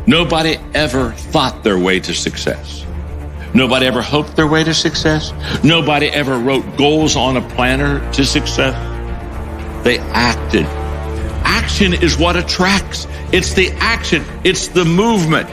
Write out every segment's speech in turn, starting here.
Nobody ever thought their way to success. Nobody ever hoped their way to success. Nobody ever wrote goals on a planner to success. They acted. Action is what attracts. It's the action. It's the movement.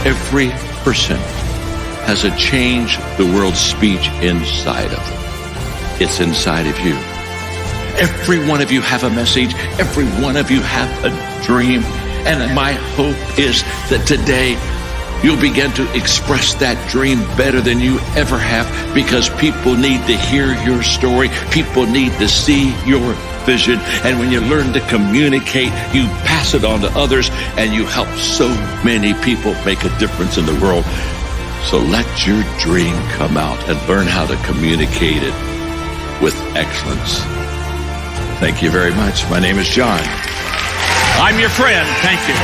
Every person has a change the world speech inside of them. It's inside of you. Every one of you have a message. Every one of you have a dream. And my hope is that today you'll begin to express that dream better than you ever have, because people need to hear your story. People need to see your vision. And when you learn to communicate, you pass it on to others, and you help so many people make a difference in the world. So let your dream come out and learn how to communicate it with excellence. Thank you very much. My name is John. I'm your friend. Thank you.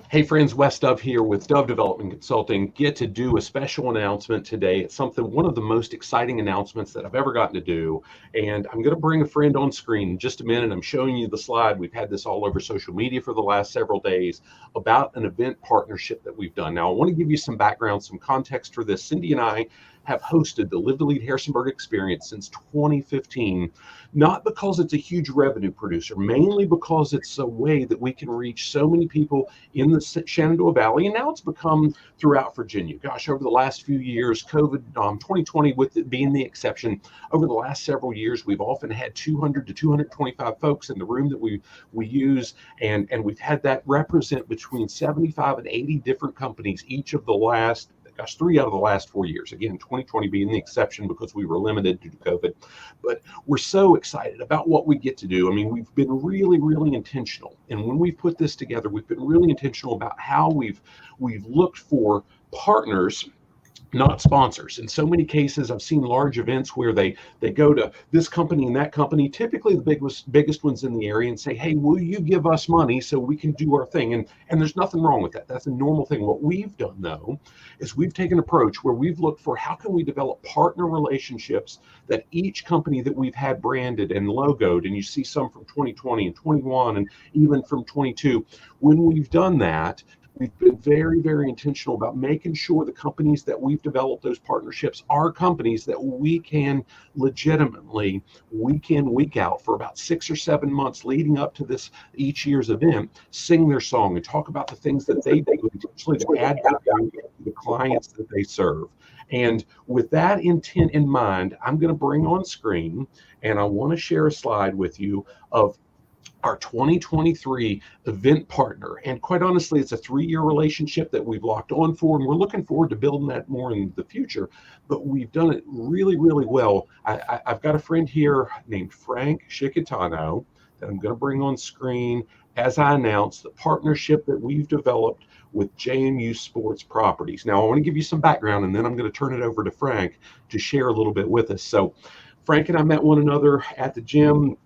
Hey friends, Wes Dove here with Dove Development Consulting. Get to do a special announcement today. It's one of the most exciting announcements that I've ever gotten to do. And I'm going to bring a friend on screen in just a minute. I'm showing you the slide. We've had this all over social media for the last several days about an event partnership that we've done. Now, I want to give you some background, some context for this. Cindy and I have hosted the LIVE2LEAD Harrisonburg Experience since 2015, not because it's a huge revenue producer, mainly because it's a way that we can reach so many people in the Shenandoah Valley, and now it's become throughout Virginia. Gosh, over the last few years, COVID, 2020 with it being the exception, over the last several years, we've often had 200 to 225 folks in the room that we use, and we've had that represent between 75 and 80 different companies each of the last 3 out of the last 4 years. Again, 2020 being the exception because we were limited due to COVID. But we're so excited about what we get to do. I mean, we've been really, really intentional. And when we put this together, we've been really intentional about how we've looked for partners, not sponsors. In so many cases, I've seen large events where they go to this company and that company, typically the biggest ones in the area, and say, hey, will you give us money so we can do our thing? And there's nothing wrong with that. That's a normal thing. What we've done, though, is we've taken an approach where we've looked for how can we develop partner relationships that each company that we've had branded and logoed, and you see some from 2020 and 21 and even from 22, when we've done that, we've been very, very intentional about making sure the companies that we've developed those partnerships are companies that we can legitimately, week in, week out, for about 6 or 7 months leading up to this each year's event, sing their song and talk about the things that they do intentionally to add value to the clients that they serve. And with that intent in mind, I'm going to bring on screen, and I want to share a slide with you of our 2023 event partner. And quite honestly, it's a 3-year relationship that we've locked on for, and we're looking forward to building that more in the future. But we've done it really, really well. I've got a friend here named Frank Shikitano that I'm going to bring on screen as I announce the partnership that we've developed with JMU Sports Properties. Now, I want to give you some background, and then I'm going to turn it over to Frank to share a little bit with us. So Frank and I met one another at the gym.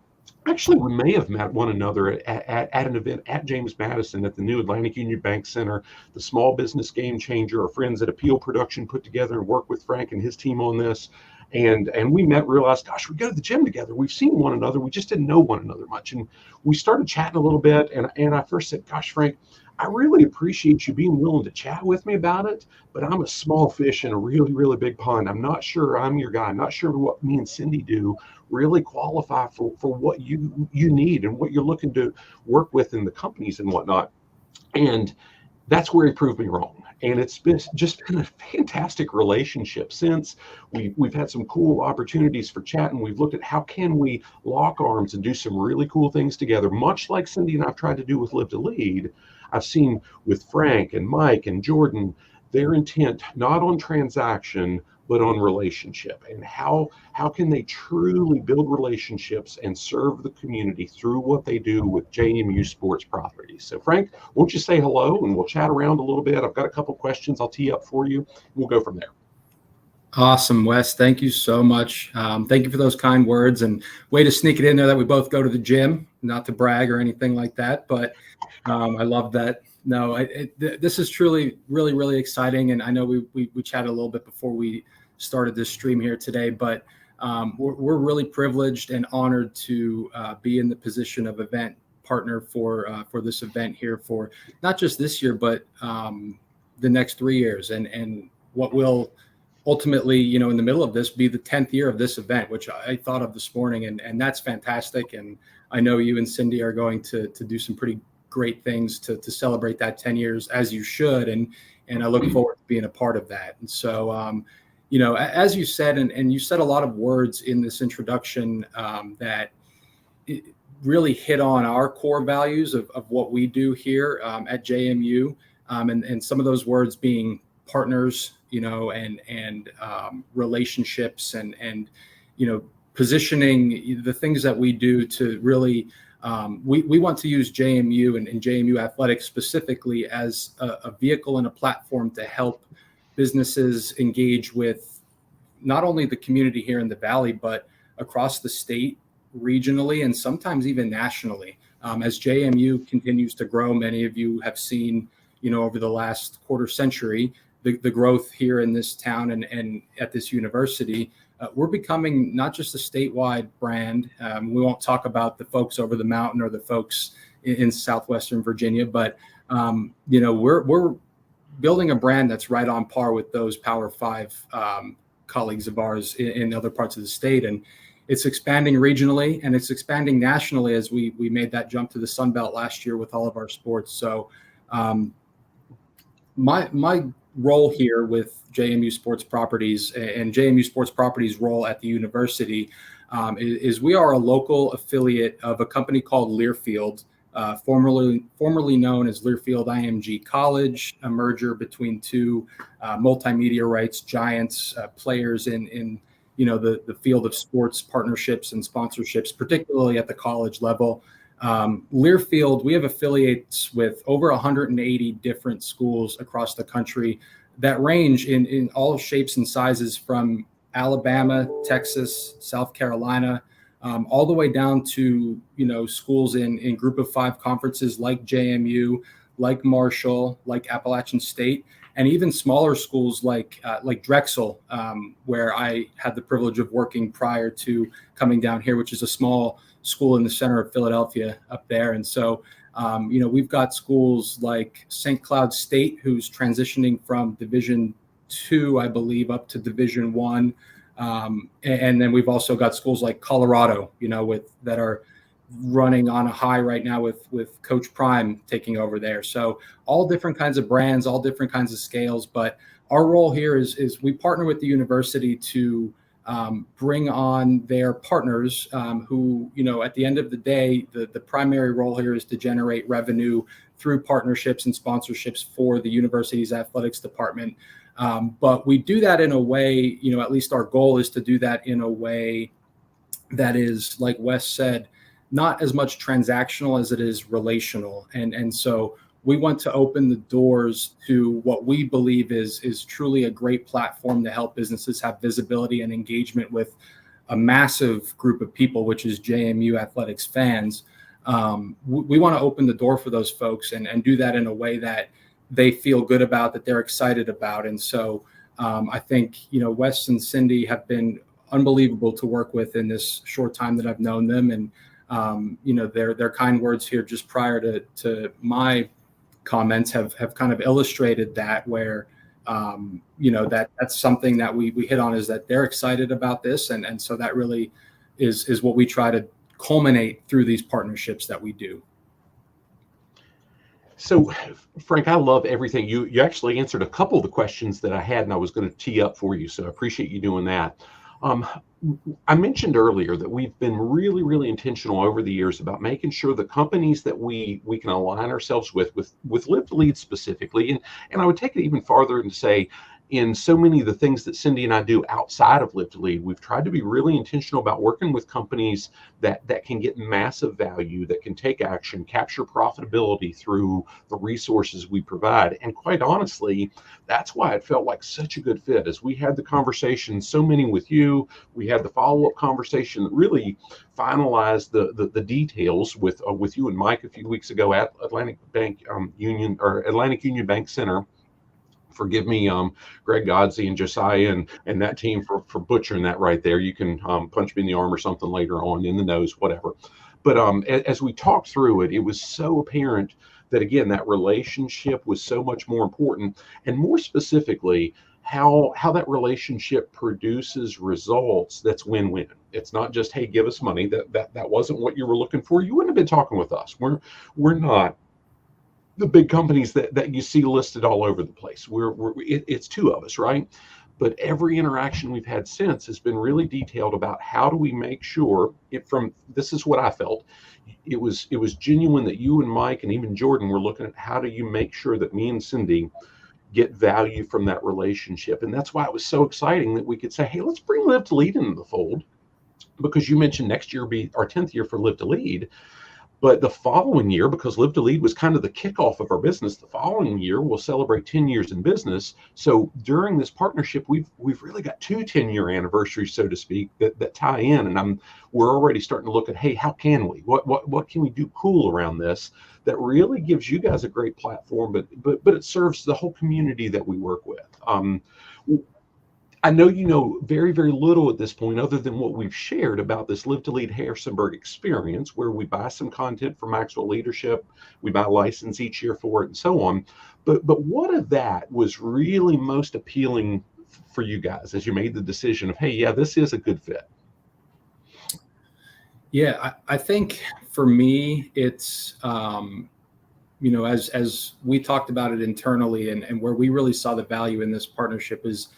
Actually, we may have met one another at an event at James Madison at the new Atlantic Union Bank Center. The Small Business Game Changer, our friends at Appeal Production put together and worked with Frank and his team on this. And we met, realized, gosh, we go to the gym together. We've seen one another. We just didn't know one another much. And we started chatting a little bit. And I first said, gosh, Frank, I really appreciate you being willing to chat with me about it, but I'm a small fish in a really, really big pond. I'm not sure I'm your guy. I'm not sure what me and Cindy do really qualify for what you need and what you're looking to work with in the companies and whatnot. And That's where he proved me wrong. And it's just been a fantastic relationship since. We've had some cool opportunities for chatting. We've looked at how can we lock arms and do some really cool things together, much like Cindy and I've tried to do with Live to Lead. I've seen with Frank and Mike and Jordan, their intent not on transaction, but on relationship, and how can they truly build relationships and serve the community through what they do with JMU Sports Properties. So Frank, won't you say hello and we'll chat around a little bit. I've got a couple questions I'll tee up for you. We'll go from there. Awesome, Wes. Thank you so much. Thank you for those kind words, and way to sneak it in there that we both go to the gym, not to brag or anything like that, but I love that. No, this is truly really, really exciting. And I know we chatted a little bit before we started this stream here today, but we're really privileged and honored to be in the position of event partner for this event here for not just this year, but the next 3 years, and what will ultimately, in the middle of this, be the 10th year of this event, which I thought of this morning, and that's fantastic. And I know you and Cindy are going to do some pretty great things to celebrate that 10 years, as you should, and I look forward to being a part of that. And so as you said, and you said a lot of words in this introduction that really hit on our core values of what we do here at JMU, and some of those words being partners, and relationships, and positioning the things that we do to really, we want to use JMU and JMU Athletics specifically as a vehicle and a platform to help businesses engage with not only the community here in the Valley, but across the state, regionally, and sometimes even nationally. As JMU continues to grow, many of you have seen, over the last quarter century, the growth here in this town and at this university. We're becoming not just a statewide brand. We won't talk about the folks over the mountain or the folks in southwestern Virginia, but we're building a brand that's right on par with those Power 5 colleagues of ours in other parts of the state. And it's expanding regionally, and it's expanding nationally as we made that jump to the Sun Belt last year with all of our sports. So my role here with JMU Sports Properties and JMU Sports Properties' role at the university is we are a local affiliate of a company called Learfield, formerly known as Learfield IMG College, a merger between two multimedia rights giants, players in the field of sports partnerships and sponsorships, particularly at the college level. Learfield, we have affiliates with over 180 different schools across the country that range in all shapes and sizes, from Alabama, Texas, South Carolina, all the way down to schools in Group of 5 conferences like JMU, like Marshall, like Appalachian State, and even smaller schools like Drexel, where I had the privilege of working prior to coming down here, which is a small school in the center of Philadelphia up there. And so, we've got schools like St. Cloud State, who's transitioning from Division II, I believe, up to Division I. And then we've also got schools like Colorado, that are running on a high right now with Coach Prime taking over there. So all different kinds of brands, all different kinds of scales. But our role here is we partner with the university to bring on their partners who, at the end of the day, the primary role here is to generate revenue through partnerships and sponsorships for the university's athletics department. But we do that in a way, at least our goal is to do that in a way that is, like Wes said, not as much transactional as it is relational. And so we want to open the doors to what we believe is truly a great platform to help businesses have visibility and engagement with a massive group of people, which is JMU Athletics fans. We want to open the door for those folks and do that in a way that they feel good about, that they're excited about. And so I think, Wes and Cindy have been unbelievable to work with in this short time that I've known them. And, their kind words here just prior to my comments have kind of illustrated that, where, that's something that we hit on, is that they're excited about this. And so that really is what we try to culminate through these partnerships that we do. So, Frank, I love everything. You actually answered a couple of the questions that I had, and I was going to tee up for you. So I appreciate you doing that. Um, I mentioned earlier that we've been really, really intentional over the years about making sure the companies that we can align ourselves with LIVE2LEAD specifically, and I would take it even farther and say, in so many of the things that Cindy and I do outside of LIVE2LEAD, we've tried to be really intentional about working with companies that can get massive value, that can take action, capture profitability through the resources we provide. And quite honestly, that's why it felt like such a good fit. As we had the conversation, so many with you, we had the follow-up conversation that really finalized the details with you and Mike a few weeks ago at Atlantic Union Bank Center. Forgive me, Greg Godsey and Josiah and that team for butchering that right there. You can punch me in the arm or something later on, in the nose, whatever. But as we talked through it, it was so apparent that, again, that relationship was so much more important, and more specifically, how that relationship produces results that's win-win. It's not just, hey, give us money. That wasn't what you were looking for. You wouldn't have been talking with us. We're not the big companies that you see listed all over the place. It's two of us, right? But every interaction we've had since has been really detailed about how do we make sure this is what I felt. It was genuine that you and Mike and even Jordan were looking at how do you make sure that me and Cindy get value from that relationship. And that's why it was so exciting that we could say, hey, let's bring LIVE2LEAD into the fold, because you mentioned next year will be our 10th year for LIVE2LEAD. But the following year, because LIVE2LEAD was kind of the kickoff of our business, the following year we'll celebrate 10 years in business. So during this partnership, we've really got two 10-year anniversaries, so to speak, that tie in. And we're already starting to look at, hey, how can we? What can we do cool around this that really gives you guys a great platform, but it serves the whole community that we work with. I know you know very, very little at this point, other than what we've shared about this LIVE2LEAD Harrisonburg Experience, where we buy some content for Maxwell Leadership, we buy a license each year for it, and so on. But what of that was really most appealing for you guys as you made the decision of, hey, yeah, this is a good fit? Yeah, I think for me, it's as we talked about it internally, and where we really saw the value in this partnership is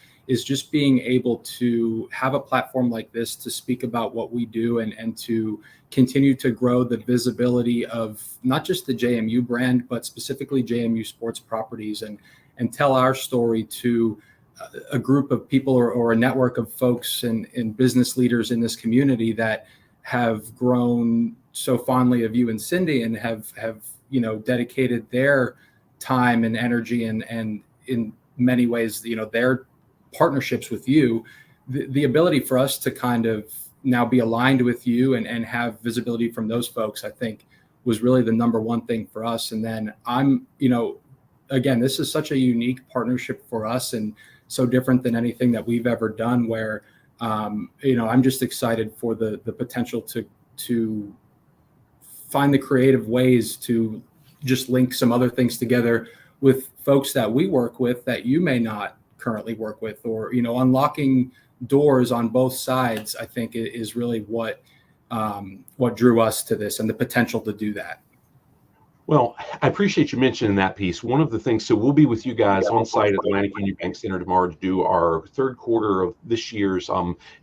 just being able to have a platform like this to speak about what we do and to continue to grow the visibility of not just the JMU brand, but specifically JMU Sports Properties, and tell our story to a group of people or a network of folks and business leaders in this community that have grown so fondly of you and Cindy, and have dedicated their time and energy and in many ways, their partnerships with you. The ability for us to kind of now be aligned with you and have visibility from those folks, I think, was really the number one thing for us. And then again, this is such a unique partnership for us and so different than anything that we've ever done, where I'm just excited for the potential to find the creative ways to just link some other things together with folks that we work with that you may not currently work with, or unlocking doors on both sides, I think is really what drew us to this, and the potential to do that. Well, I appreciate you mentioning that piece. One of the things, so we'll be with you guys on site at Atlantic Union Bank Center tomorrow to do our third quarter of this year's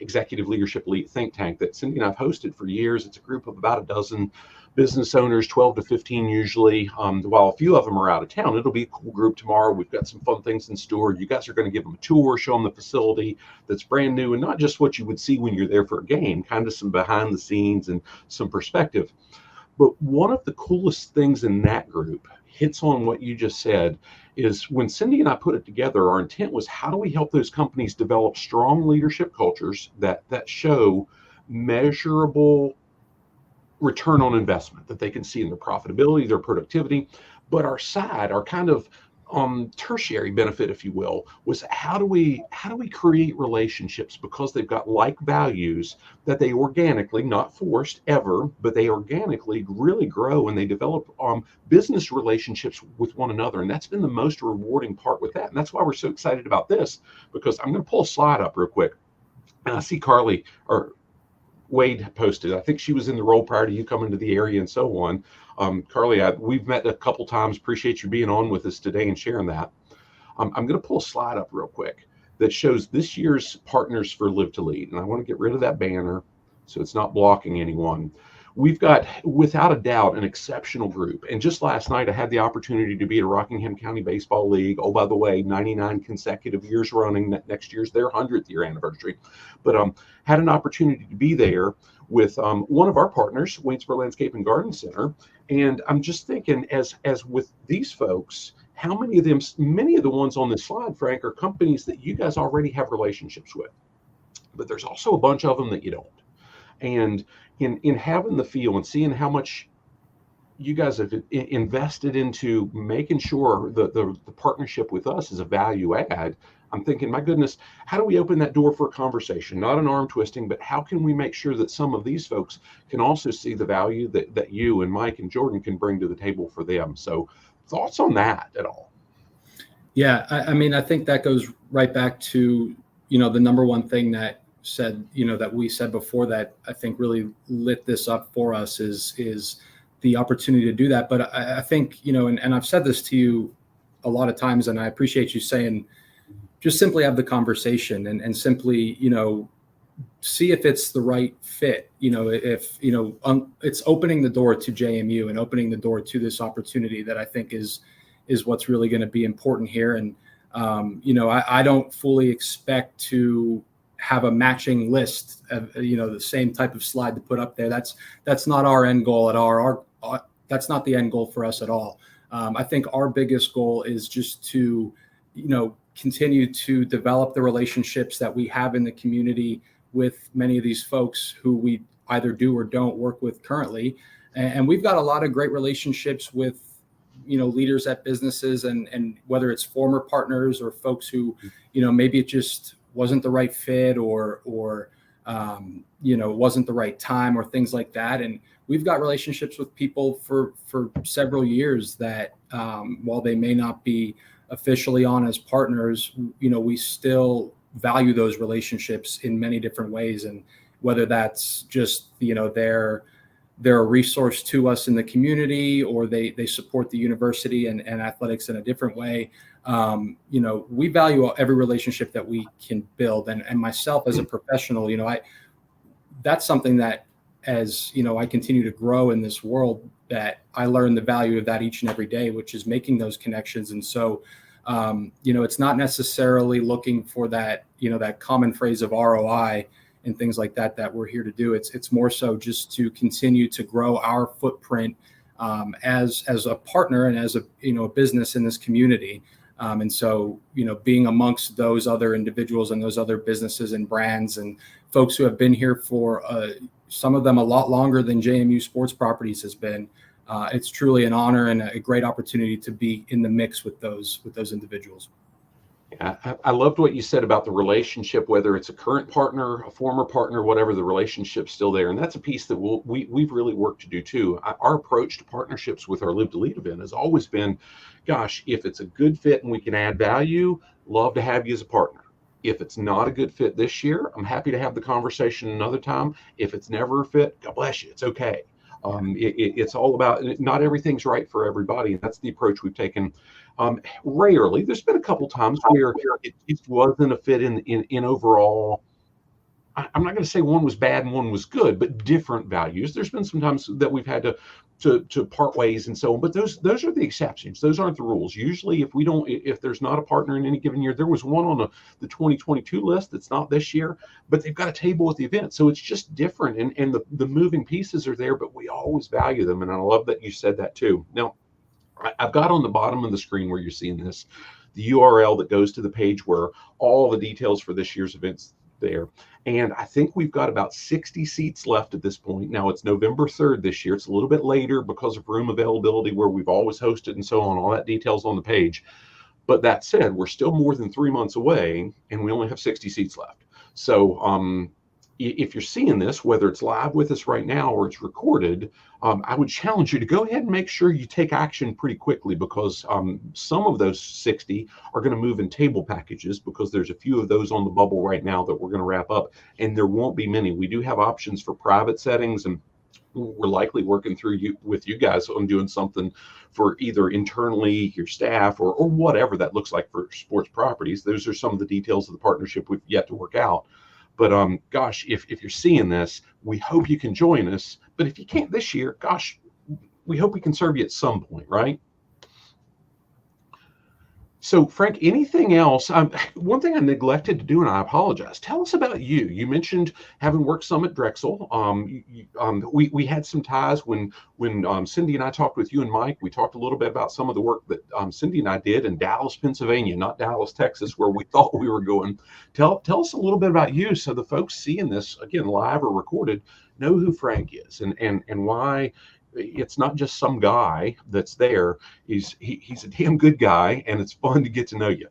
Executive Leadership Think Tank that Cindy and I've hosted for years. It's a group of about a dozen business owners, 12 to 15 usually. While a few of them are out of town, it'll be a cool group tomorrow. We've got some fun things in store. You guys are going to give them a tour, show them the facility that's brand new, and not just what you would see when you're there for a game, kind of some behind the scenes and some perspective. But one of the coolest things in that group hits on what you just said is when Cindy and I put it together, our intent was, how do we help those companies develop strong leadership cultures that show measurable return on investment, that they can see in their profitability, their productivity. But our kind of tertiary benefit, if you will, was how do we create relationships, because they've got like values, that they organically, not forced ever, but they organically really grow, and they develop business relationships with one another. And that's been the most rewarding part with that. And that's why we're so excited about this, because I'm going to pull a slide up real quick, and I see Carly, or Wade posted. I think she was in the role prior to you coming to the area and so on. Carly, we've met a couple times. Appreciate you being on with us today and sharing that. I'm going to pull a slide up real quick that shows this year's partners for Live to Lead. And I want to get rid of that banner so it's not blocking anyone. We've got, without a doubt, an exceptional group. And just last night, I had the opportunity to be at a Rockingham County Baseball League. Oh, by the way, 99 consecutive years running. Next year's their 100th year anniversary. But had an opportunity to be there with one of our partners, Waynesboro Landscape and Garden Center. And I'm just thinking, as with these folks, how many of them, many of the ones on this slide, Frank, are companies that you guys already have relationships with. But there's also a bunch of them that you don't. And in having the feel and seeing how much you guys have invested into making sure the partnership with us is a value add, I'm thinking, my goodness, how do we open that door for a conversation? Not an arm twisting, but how can we make sure that some of these folks can also see the value that you and Mike and Jordan can bring to the table for them? So thoughts on that at all? Yeah, I mean, I think that goes right back to, the number one thing that that we said before that I think really lit this up for us is the opportunity to do that. But I think, and I've said this to you a lot of times, and I appreciate you saying, just simply have the conversation and simply, see if it's the right fit. If, it's opening the door to JMU and opening the door to this opportunity that I think is what's really going to be important here. And, I don't fully expect to have a matching list of, the same type of slide to put up there. That's not our end goal at all. That's not the end goal for us at all. I think our biggest goal is just to, continue to develop the relationships that we have in the community with many of these folks who we either do or don't work with currently. And we've got a lot of great relationships with, leaders at businesses and whether it's former partners or folks who, maybe it just wasn't the right fit or wasn't the right time or things like that. And we've got relationships with people for several years that while they may not be officially on as partners, we still value those relationships in many different ways. And whether that's just, they're a resource to us in the community, or they support the university and athletics in a different way. We value every relationship that we can build. And myself as a professional, that's something that as, I continue to grow in this world, that I learn the value of that each and every day, which is making those connections. And so, it's not necessarily looking for that, that common phrase of ROI and things like that we're here to do. It's more so just to continue to grow our footprint as a partner and as a business in this community. And so, being amongst those other individuals and those other businesses and brands and folks who have been here for some of them a lot longer than JMU Sports Properties has been, it's truly an honor and a great opportunity to be in the mix with those individuals. I loved what you said about the relationship, whether it's a current partner, a former partner, whatever, the relationship's still there. And that's a piece that we've really worked to do too. Our approach to partnerships with our Live to Lead event has always been, gosh, if it's a good fit and we can add value, love to have you as a partner. If it's not a good fit this year, I'm happy to have the conversation another time. If it's never a fit, God bless you, it's okay. It's all about, not everything's right for everybody. And that's the approach we've taken. Rarely, there's been a couple times where it just wasn't a fit in overall. I'm not going to say one was bad and one was good, but different values. There's been some times that we've had to part ways and so on, but those are the exceptions. Those aren't the rules. Usually if there's not a partner in any given year, there was one on the 2022 list that's not this year, but they've got a table at the event. So it's just different. And the moving pieces are there, but we always value them. And I love that you said that too. Now, I've got on the bottom of the screen where you're seeing this, the URL that goes to the page where all the details for this year's events there. And I think we've got about 60 seats left at this point. Now it's November 3rd this year. It's a little bit later because of room availability where we've always hosted and so on. All that details on the page. But that said, we're still more than 3 months away and we only have 60 seats left. So, if you're seeing this, whether it's live with us right now or it's recorded, I would challenge you to go ahead and make sure you take action pretty quickly, because some of those 60 are going to move in table packages, because there's a few of those on the bubble right now that we're going to wrap up, and there won't be many. We do have options for private settings, and we're likely working with you guys on doing something for either internally, your staff, or whatever that looks like for sports properties. Those are some of the details of the partnership we've yet to work out. But gosh, if you're seeing this, we hope you can join us. But if you can't this year, gosh, we hope we can serve you at some point, right? So, Frank, anything else? One thing I neglected to do, and I apologize. Tell us about you. You mentioned having worked some at Drexel. We had some ties when Cindy and I talked with you and Mike. We talked a little bit about some of the work that Cindy and I did in Dallas, Pennsylvania, not Dallas, Texas, where we thought we were going. Tell us a little bit about you, so the folks seeing this, again, live or recorded, know who Frank is and why. It's not just some guy that's there. He's a damn good guy, and it's fun to get to know you.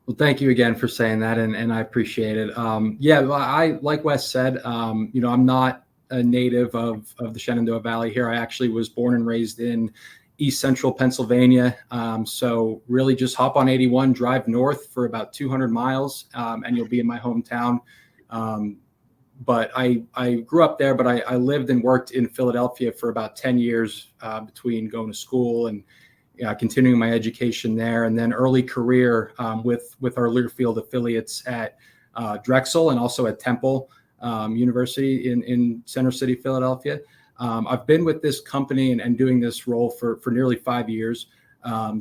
Well, thank you again for saying that, and I appreciate it. Yeah, I, like Wes said, I'm not a native of the Shenandoah Valley here. I actually was born and raised in East Central Pennsylvania. So really just hop on 81, drive north for about 200 miles, and you'll be in my hometown. But I grew up there, but I lived and worked in Philadelphia for about 10 years between going to school and continuing my education there. And then early career with our Learfield affiliates at Drexel and also at Temple University in Center City, Philadelphia. I've been with this company and doing this role for nearly 5 years.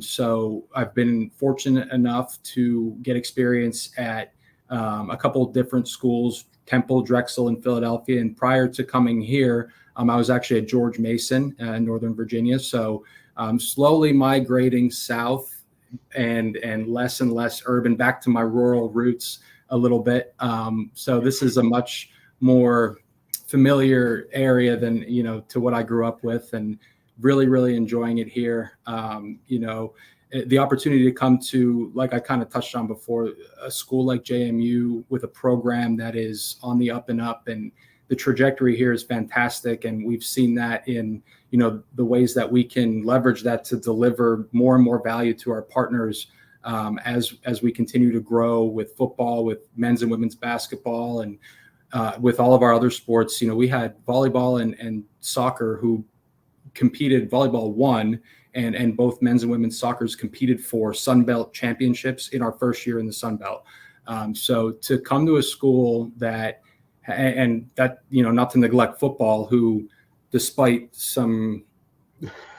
So I've been fortunate enough to get experience at a couple of different schools, Temple, Drexel, and Philadelphia. And prior to coming here, I was actually at George Mason in Northern Virginia. So slowly migrating south and less urban, back to my rural roots a little bit. So this is a much more familiar area than, to what I grew up with, and really enjoying it here. The opportunity to come to, like I kind of touched on before, a school like JMU with a program that is on the up and up, and the trajectory here is fantastic. And we've seen that in, the ways that we can leverage that to deliver more and more value to our partners as we continue to grow with football, with men's and women's basketball, and with all of our other sports. We had volleyball and soccer who competed. Volleyball won, and both men's and women's soccer's competed for Sun Belt championships in our first year in the Sun Belt. So to come to a school that, and that, not to neglect football, who, despite some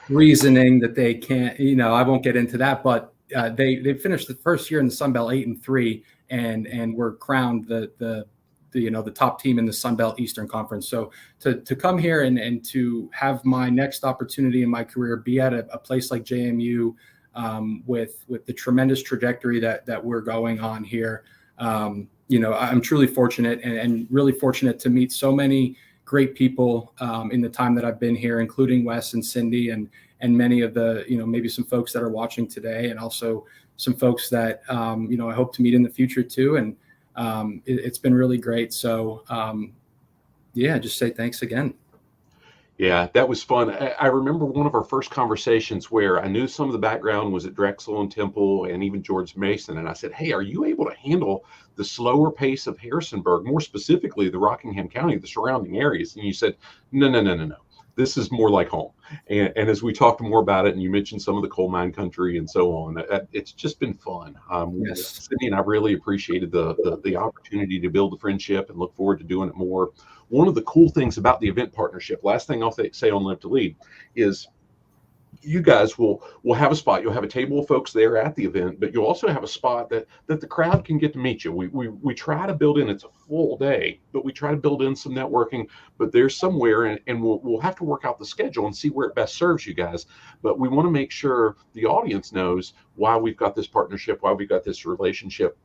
reasoning that they can't, I won't get into that, but they finished the first year in the Sun Belt 8-3 and were crowned the top team in the Sun Belt Eastern Conference. So to come here and to have my next opportunity in my career be at a place like JMU with the tremendous trajectory that we're going on here, I'm truly fortunate and really fortunate to meet so many great people in the time that I've been here, including Wes and Cindy and many of the, maybe some folks that are watching today, and also some folks that, I hope to meet in the future too. And it's been really great. So, just say thanks again. Yeah, that was fun. I remember one of our first conversations where I knew some of the background was at Drexel and Temple and even George Mason. And I said, hey, are you able to handle the slower pace of Harrisonburg, more specifically the Rockingham County, the surrounding areas? And you said, no. This is more like home. And as we talked more about it, and you mentioned some of the coal mine country and so on, it's just been fun. Yes. Cindy and I really appreciated the opportunity to build the friendship and look forward to doing it more. One of the cool things about the event partnership, last thing I'll say on Live to Lead, is you guys will have a spot. You'll have a table of folks there at the event, but you'll also have a spot that the crowd can get to meet you. We try to build in, it's a full day, but we try to build in some networking, but there's somewhere, and we'll have to work out the schedule and see where it best serves you guys. But we want to make sure the audience knows why we've got this partnership, why we've got this relationship.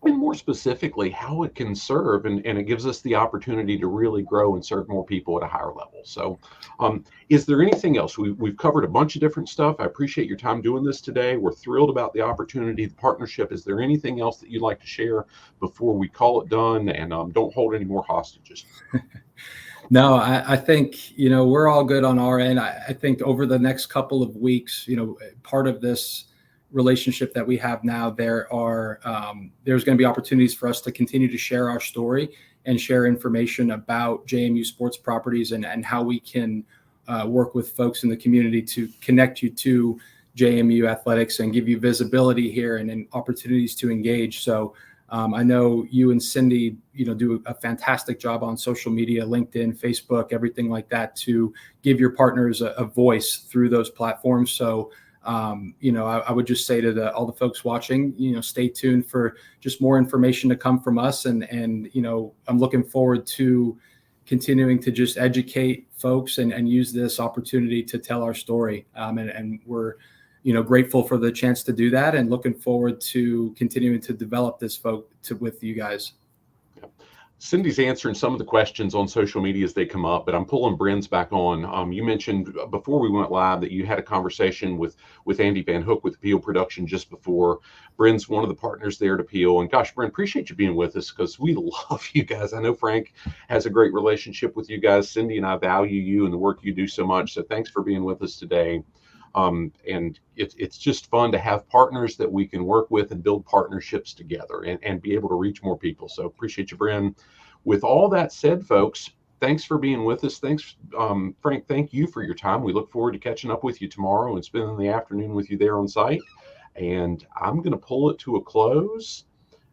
and more specifically, how it can serve, and it gives us the opportunity to really grow and serve more people at a higher level. So, is there anything else? We've covered a bunch of different stuff. I appreciate your time doing this today. We're thrilled about the opportunity, the partnership. Is there anything else that you'd like to share before we call it done, and don't hold any more hostages? No, I think, we're all good on our end. I think over the next couple of weeks, part of this relationship that we have now, there's going to be opportunities for us to continue to share our story and share information about JMU Sports Properties and how we can work with folks in the community to connect you to JMU athletics and give you visibility here and opportunities to engage. So I know you and Cindy, do a fantastic job on social media, LinkedIn, Facebook, everything like that, to give your partners a voice through those platforms. So, I would just say to all the folks watching, stay tuned for just more information to come from us. And I'm looking forward to continuing to just educate folks and use this opportunity to tell our story. And we're, grateful for the chance to do that and looking forward to continuing to develop this with you guys. Cindy's answering some of the questions on social media as they come up, but I'm pulling Bren's back on. You mentioned before we went live that you had a conversation with Andy Van Hook with Peel Production just before. Bren's one of the partners there to Peel. And gosh, Bren, appreciate you being with us because we love you guys. I know Frank has a great relationship with you guys. Cindy and I value you and the work you do so much. So thanks for being with us today. And it's just fun to have partners that we can work with and build partnerships together and be able to reach more people. So appreciate you, Bren. With all that said, folks, thanks for being with us. Thanks, Frank, thank you for your time. We look forward to catching up with you tomorrow and spending the afternoon with you there on site. And I'm going to pull it to a close.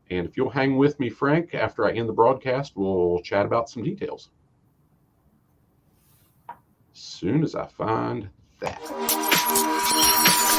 And if you'll hang with me, Frank, after I end the broadcast, we'll chat about some details. As soon as I find that.